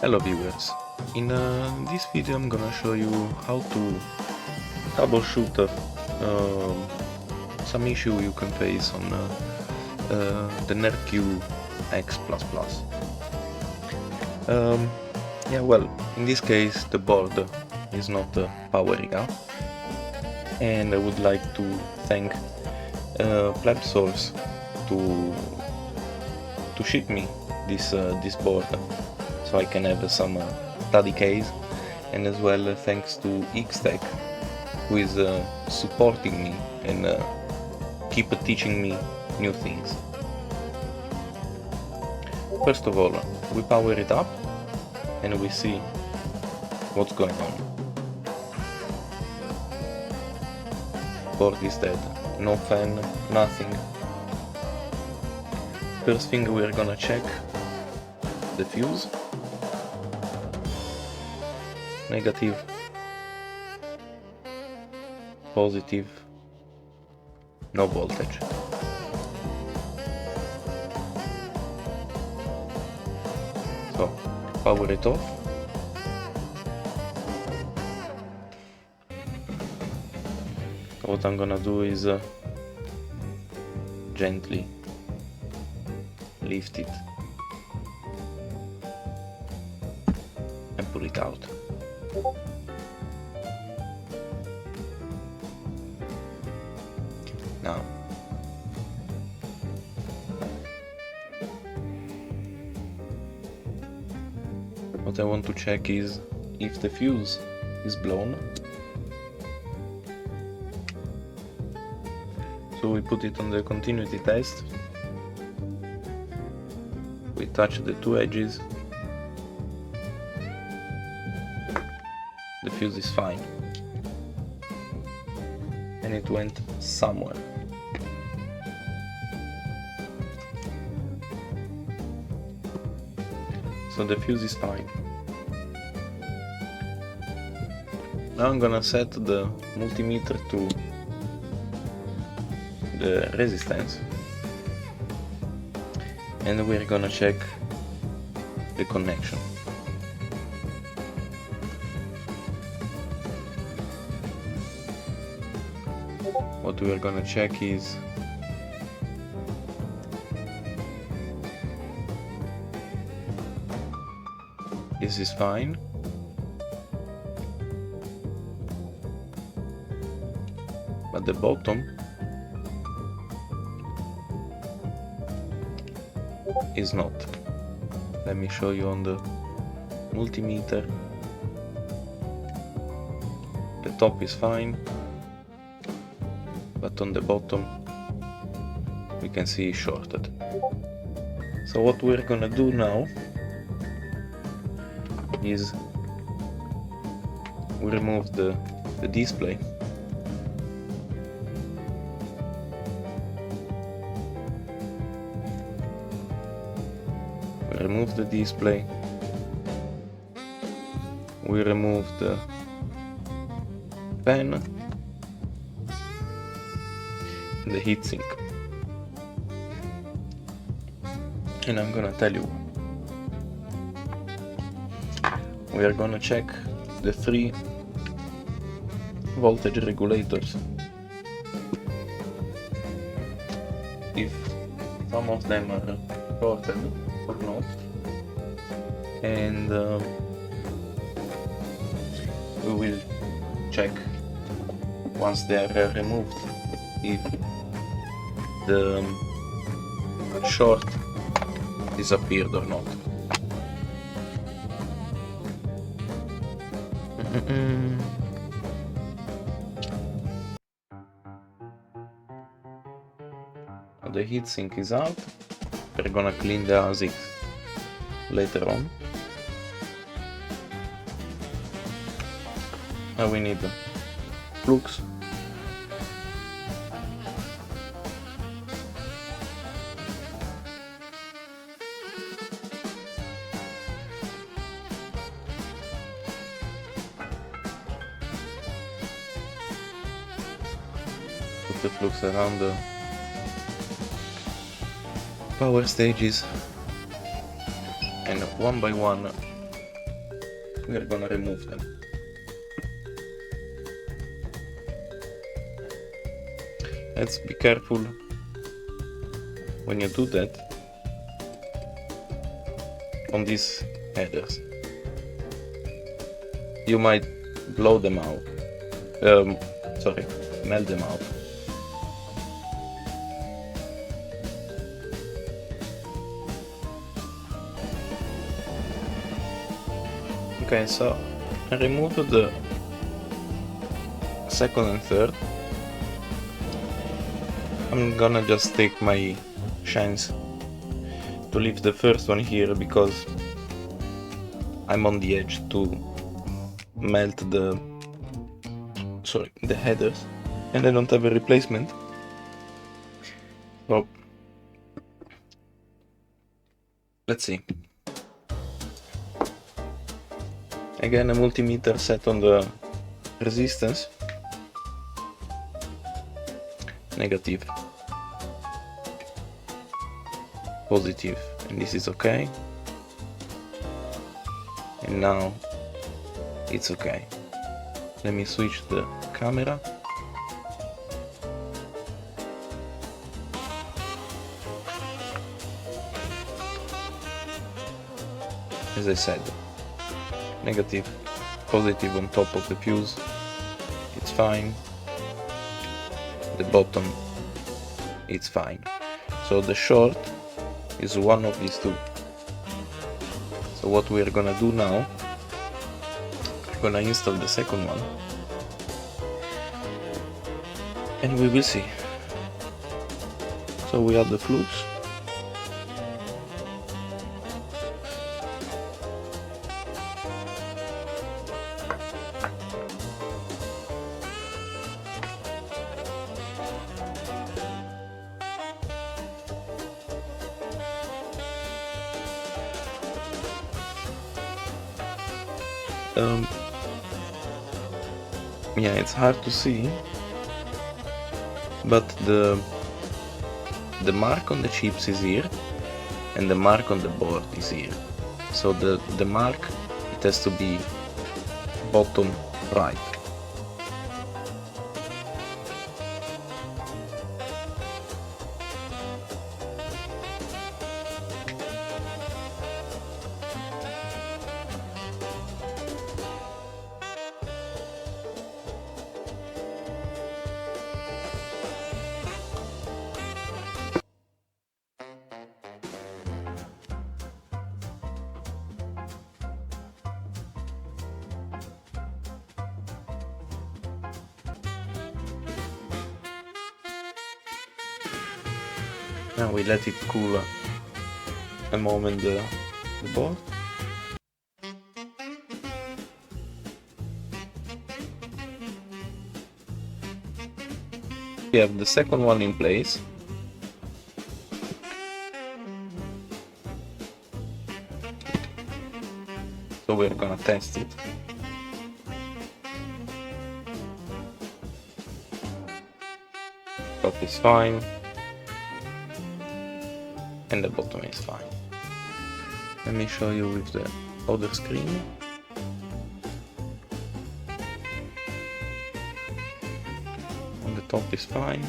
Hello viewers, in this video I'm gonna show you how to troubleshoot some issue you can face on the NerdQaxe++. Yeah, well, in this case the board is not powering up, and I would like to thank PlebSource to ship me this board, so I can have some study case, and as well thanks to Xtech, who is supporting me and keep teaching me new things. First of all, we power it up and we see what's going on. Board is dead, no fan, nothing. First thing we're gonna check the fuse. Negative, positive, no voltage. So, power it off. What I'm gonna do is gently lift it and pull it out. Now, what I want to check is if the fuse is blown. So we put it on the continuity test. We touch the two edges. The fuse is fine. And it went somewhere. So the fuse is fine. Now I'm gonna set the multimeter to the resistance, and we're gonna check the connection. What we're gonna check is this is fine. But the bottom is not. Let me show you on the multimeter. The top is fine, but on the bottom we can see it's shorted. So what we're gonna do now is we remove the display. We remove the display. We remove the pen and the heatsink. And I'm gonna tell you, we are gonna check the 3 voltage regulators. If some of them are shorted or not, and we will check once they are removed if the short disappeared or not. The heatsink is out. We're gonna clean the ASIC later on. Now we need the flux. Put the flux around the power stages, and one by one we're gonna remove them. Let's be careful when you do that on these headers. You might blow them out. Melt them out. Okay, so I removed the second and third. I'm gonna just take my chance to leave the first one here because I'm on the edge to melt the headers and I don't have a replacement. So let's see. Again, a multimeter set on the resistance. Negative, positive, and this is okay. And now it's okay. Let me switch the camera. As I said, negative, positive on top of the fuse, it's fine. The bottom, it's fine. So the short is one of these two. So what we are gonna do now, we're gonna install the second one and we will see. So we have the flux. Yeah, it's hard to see, but the mark on the chips is here and the mark on the board is here. So the mark, it has to be bottom right. Now we let it cool a moment the board. We have the second one in place. So we're gonna test it. Top is fine. And the bottom is fine. Let me show you with the other screen. On the top is fine,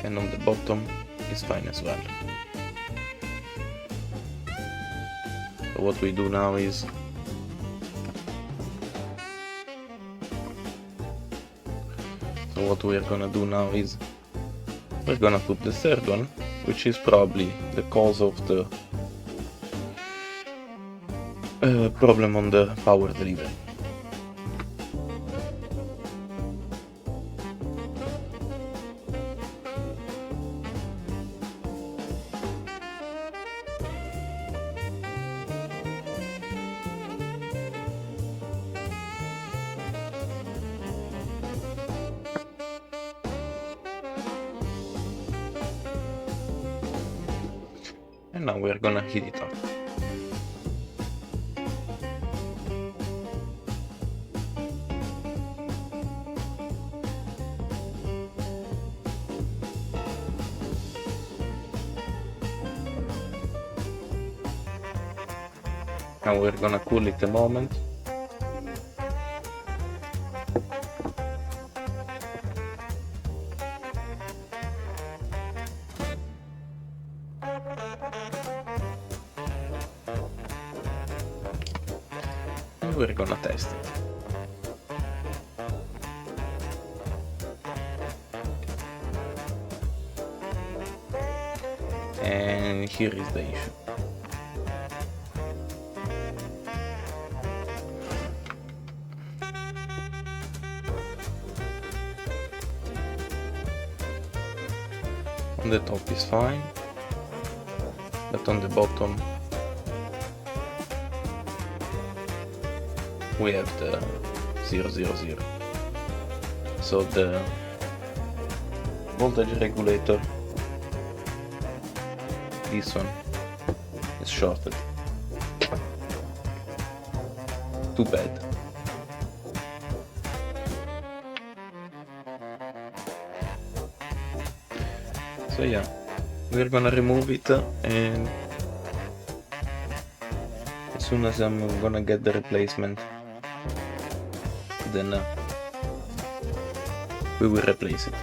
and on the bottom is fine as well. So what we do now is we're gonna put the third one, which is probably the cause of the problem on the power delivery. And now we're gonna heat it up. and we're gonna cool it a moment. And we're gonna test it. And here is the issue. On the top is fine, but on the bottom we have the 000. So the voltage regulator, this one, is shorted. Too bad. So yeah, we're gonna remove it, and as soon as I'm gonna get the replacement, then we will replace it.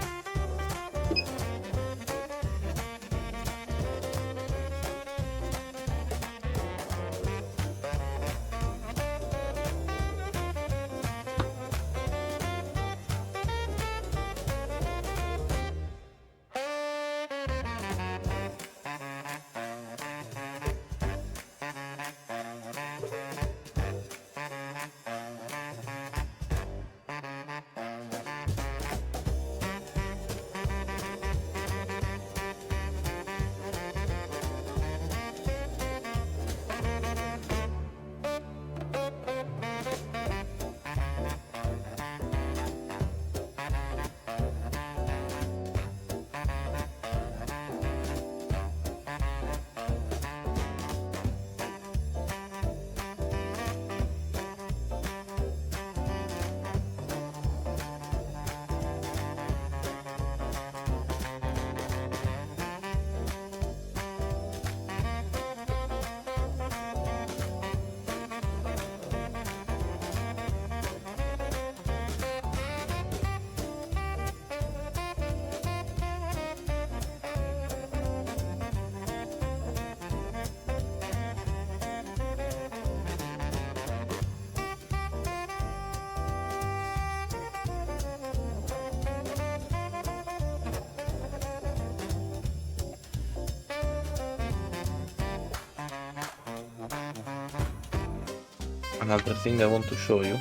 Another thing I want to show you,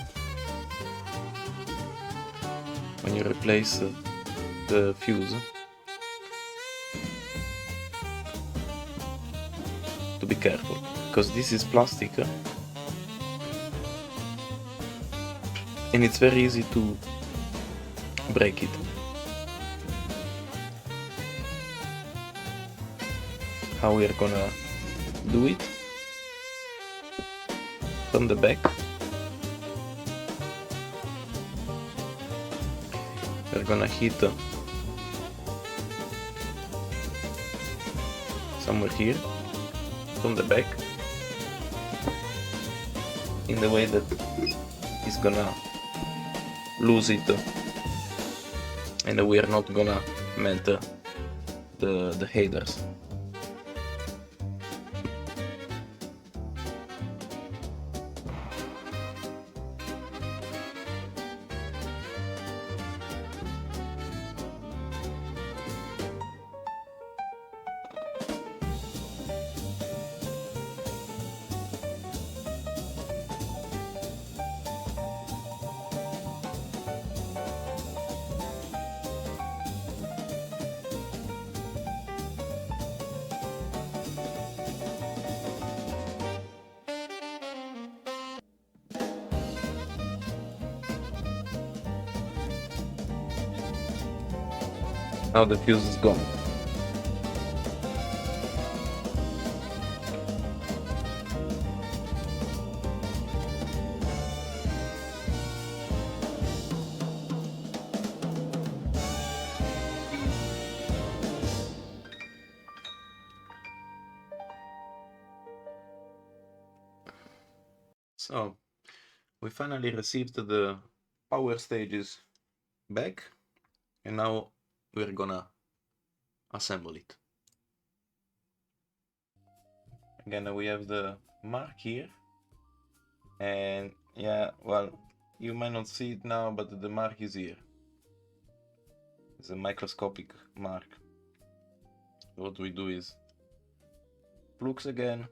when you replace the fuse, to be careful, because this is plastic and it's very easy to break it. How we are gonna do it? From the back, we're gonna hit somewhere here from the back in the way that it's gonna lose it, and we are not gonna melt the headers. Now the fuse is gone. So we finally received the power stages back, and now we're gonna assemble it. Again, we have the mark here, and yeah, well, you might not see it now, but the mark is here. It's a microscopic mark. What we do is flux again.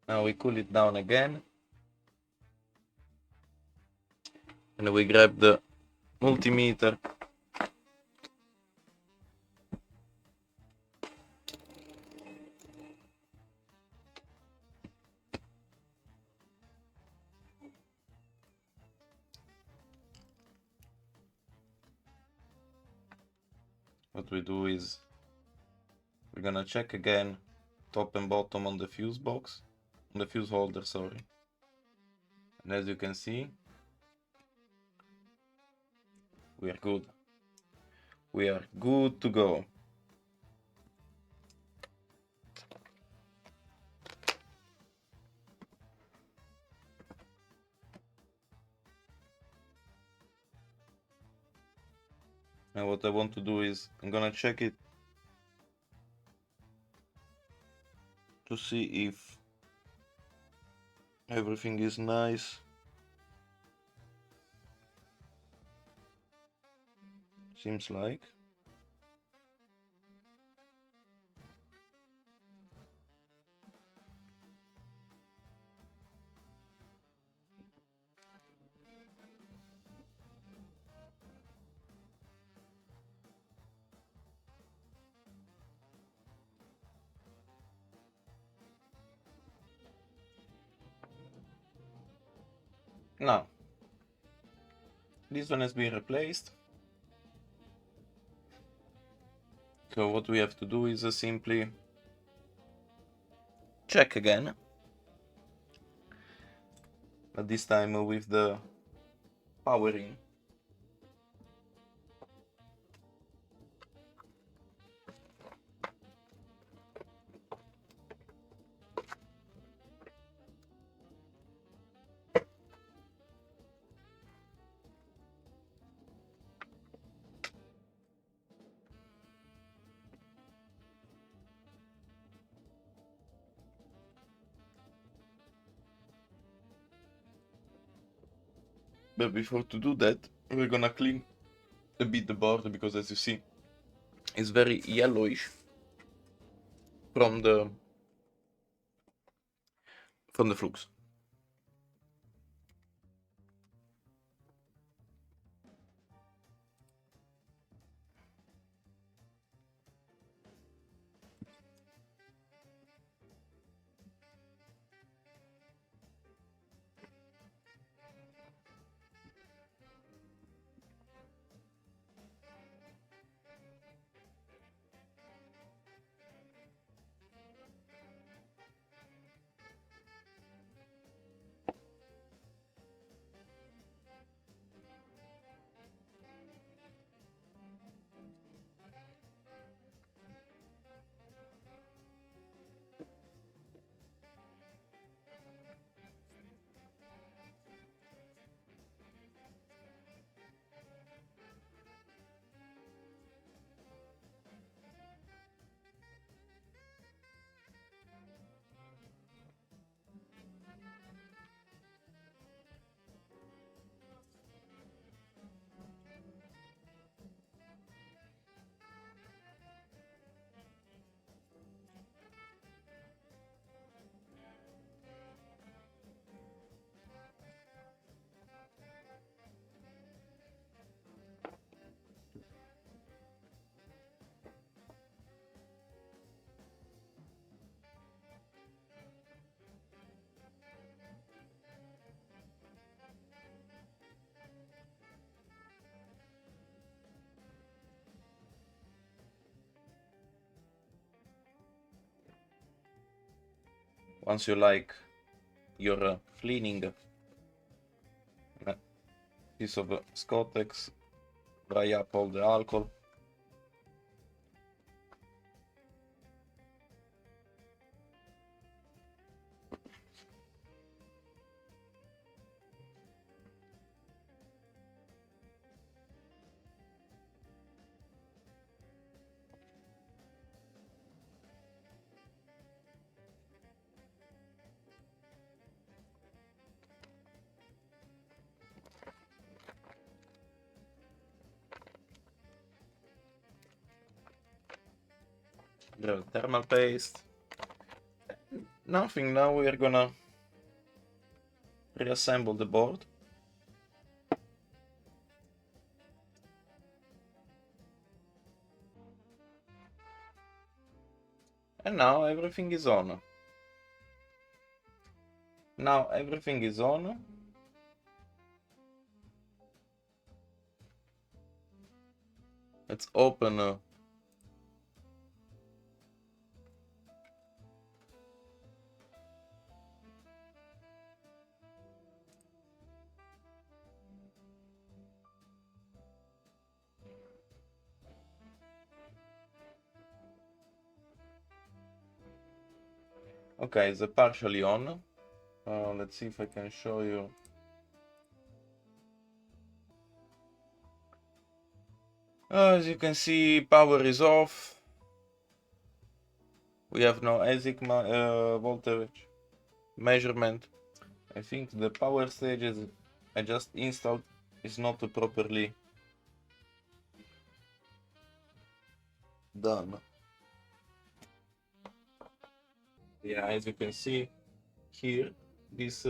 Now we cool it down again, and we grab the multimeter. What we do is we're gonna check again top and bottom on the fuse box, on the fuse holder, sorry. And as you can see, we are good. We are good to go. Now what I want to do is I'm gonna check it to see if everything is nice. Seems like. Now, this one has been replaced. So what we have to do is simply check again, but this time with the power in. But before to do that, we're gonna clean a bit the board, because as you see, it's very yellowish from the flux. Once you like your cleaning piece of Scottex, dry up all the alcohol. The thermal paste. Nothing, now we're gonna reassemble the board. And now everything is on. Now everything is on. Let's open okay, it's partially on. Let's see if I can show you. As you can see, power is off. We have no ASIC voltage measurement. I think the power stages I just installed is not properly done. Yeah, as you can see here, these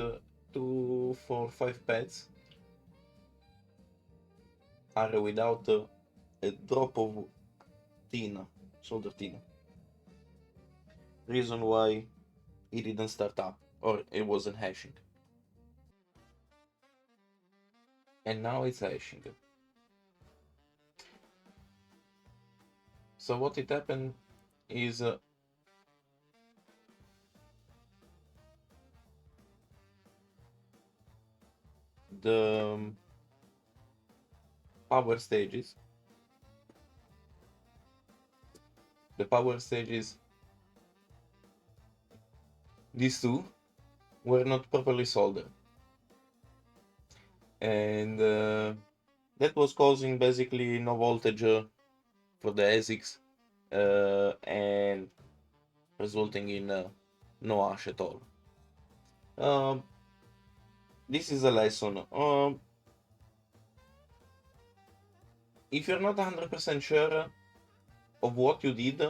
2, 4, 5 pads are without a drop of tin, solder tin. Reason why it didn't start up, or it wasn't hashing. And now it's hashing. So what it happened is the power stages. The power stages, these two, were not properly soldered. And that was causing basically no voltage for the ASICs and resulting in no hash at all. This is a lesson. if you're not 100% sure of what you did,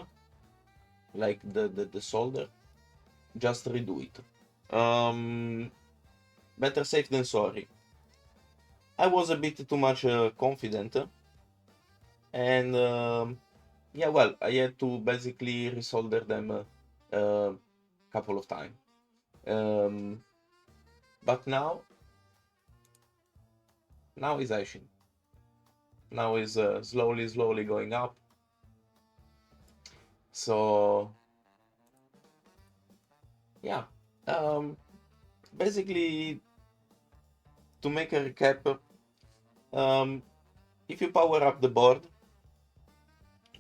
like the solder, just redo it. Better safe than sorry. I was a bit too much confident, and yeah, well, I had to basically resolder them a couple of times. But now is hashing. Now is slowly going up. So yeah, basically, to make a recap, if you power up the board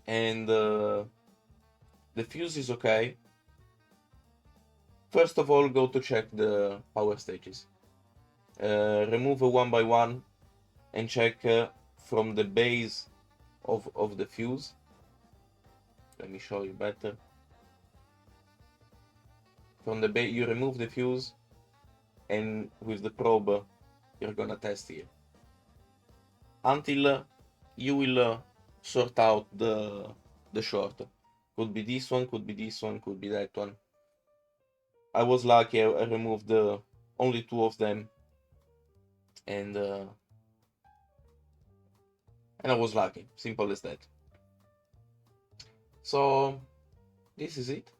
and the fuse is okay, first of all go to check the power stages. Remove one by one and check from the base of the fuse. Let me show you better. From the base, you remove the fuse, and with the probe, you're gonna test here until you will sort out the short. Could be this one, could be this one, could be that one. I was lucky. I removed only 2 of them, and I was lucky. Simple as that. So this is it.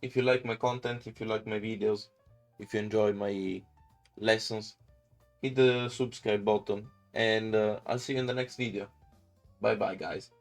If you like my content, if you like my videos, if you enjoy my lessons, hit the subscribe button, and I'll see you in the next video. Bye bye, guys.